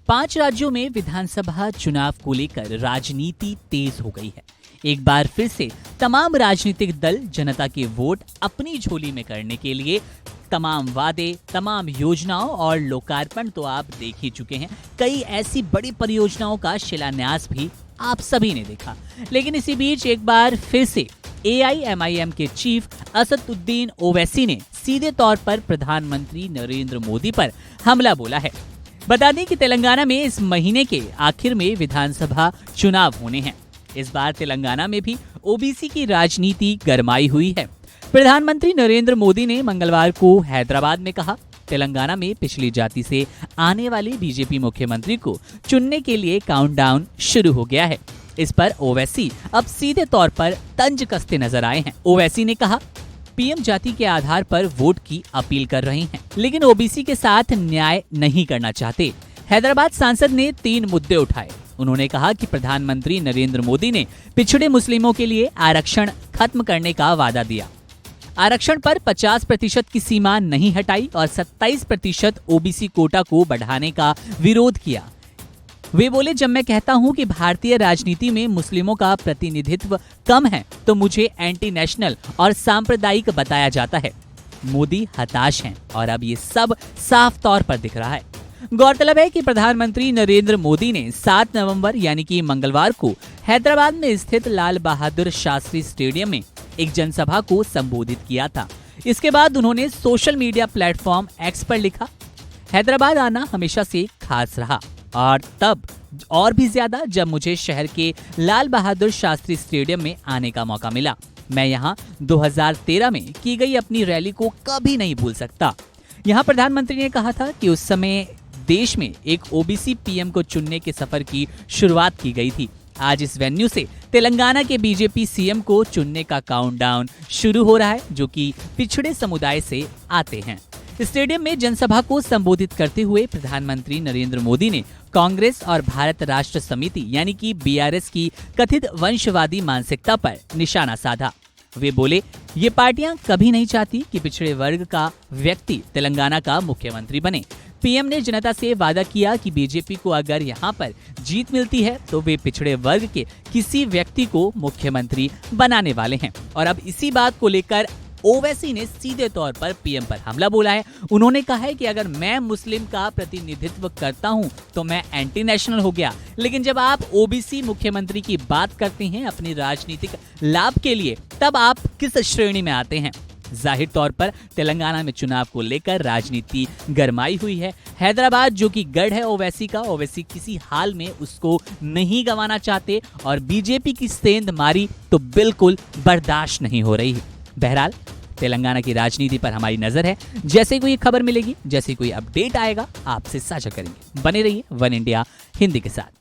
5 राज्यों में विधानसभा चुनाव को लेकर राजनीति तेज हो गई है। एक बार फिर से तमाम राजनीतिक दल जनता के वोट अपनी झोली में करने के लिए तमाम वादे, तमाम योजनाओं और लोकार्पण तो आप देख ही चुके हैं। कई ऐसी बड़ी परियोजनाओं का शिलान्यास भी आप सभी ने देखा। लेकिन इसी बीच एक बार फिर से AIMIM के चीफ असदुद्दीन ओवैसी ने सीधे तौर पर प्रधानमंत्री नरेंद्र मोदी पर हमला बोला है। बता दें कि तेलंगाना में इस महीने के आखिर में विधानसभा चुनाव होने हैं। इस बार तेलंगाना में भी ओबीसी की राजनीति गरमाई हुई है। प्रधानमंत्री नरेंद्र मोदी ने मंगलवार को हैदराबाद में कहा, तेलंगाना में पिछली जाति से आने वाले बीजेपी मुख्यमंत्री को चुनने के लिए काउंटडाउन शुरू हो गया है। इस पर ओवैसी अब सीधे तौर पर तंज कसते नजर आए हैं। ओवैसी ने कहा, पीएम जाति के आधार पर वोट की अपील कर रहे हैं, लेकिन ओबीसी के साथ न्याय नहीं करना चाहते। हैदराबाद सांसद ने 3 मुद्दे उठाए। उन्होंने कहा कि प्रधानमंत्री नरेंद्र मोदी ने पिछड़े मुस्लिमों के लिए आरक्षण खत्म करने का वादा दिया, आरक्षण पर 50% की सीमा नहीं हटाई और 27% ओबीसी कोटा को बढ़ाने का विरोध किया। वे बोले, जब मैं कहता हूं कि भारतीय राजनीति में मुस्लिमों का प्रतिनिधित्व कम है तो मुझे एंटी नेशनल और सांप्रदायिक बताया जाता है। मोदी हताश हैं और अब ये सब साफ तौर पर दिख रहा है। गौरतलब है कि प्रधानमंत्री नरेंद्र मोदी ने 7 नवंबर यानी कि मंगलवार को हैदराबाद में स्थित लाल बहादुर शास्त्री स्टेडियम में एक जनसभा को संबोधित किया था। इसके बाद उन्होंने सोशल मीडिया प्लेटफॉर्म एक्स पर लिखा, हैदराबाद आना हमेशा से खास रहा और तब और भी ज्यादा जब मुझे शहर के लाल बहादुर शास्त्री स्टेडियम में आने का मौका मिला। मैं यहाँ 2013 में की गई अपनी रैली को कभी नहीं भूल सकता। यहाँ प्रधानमंत्री ने कहा था कि उस समय देश में एक ओबीसी पीएम को चुनने के सफर की शुरुआत की गई थी। आज इस वेन्यू से तेलंगाना के बीजेपी सीएम को चुनने का काउंटडाउन शुरू हो रहा है, जो कि पिछड़े समुदाय से आते हैं। स्टेडियम में जनसभा को संबोधित करते हुए प्रधानमंत्री नरेंद्र मोदी ने कांग्रेस और भारत राष्ट्र समिति यानी कि BRS की कथित वंशवादी मानसिकता पर निशाना साधा। वे बोले, ये पार्टियां कभी नहीं चाहती कि पिछड़े वर्ग का व्यक्ति तेलंगाना का मुख्यमंत्री बने। पीएम ने जनता से वादा किया कि बीजेपी को अगर यहां पर जीत मिलती है तो वे पिछड़े वर्ग के किसी व्यक्ति को मुख्यमंत्री बनाने वाले हैं। और अब इसी बात को लेकर ओवैसी ने सीधे तौर पर पीएम पर हमला बोला है। उन्होंने कहा है कि अगर मैं मुस्लिम का प्रतिनिधित्व करता हूं तो मैं एंटी नेशनल हो गया, लेकिन जब आप ओबीसी मुख्यमंत्री की बात करते हैं अपनी राजनीतिक लाभ के लिए, तब आप किस श्रेणी में आते हैं। जाहिर तौर पर तेलंगाना में चुनाव को लेकर राजनीति गरमाई हुई है। हैदराबाद जो कि गढ़ है ओवैसी का, ओवैसी किसी हाल में उसको नहीं गंवाना चाहते और बीजेपी की सेंध मारी तो बिल्कुल बर्दाश्त नहीं हो रही। बहरहाल तेलंगाना की राजनीति पर हमारी नजर है। जैसे कोई खबर मिलेगी, जैसे कोई अपडेट आएगा, आपसे साझा करेंगे। बने रहिए वन इंडिया हिंदी के साथ।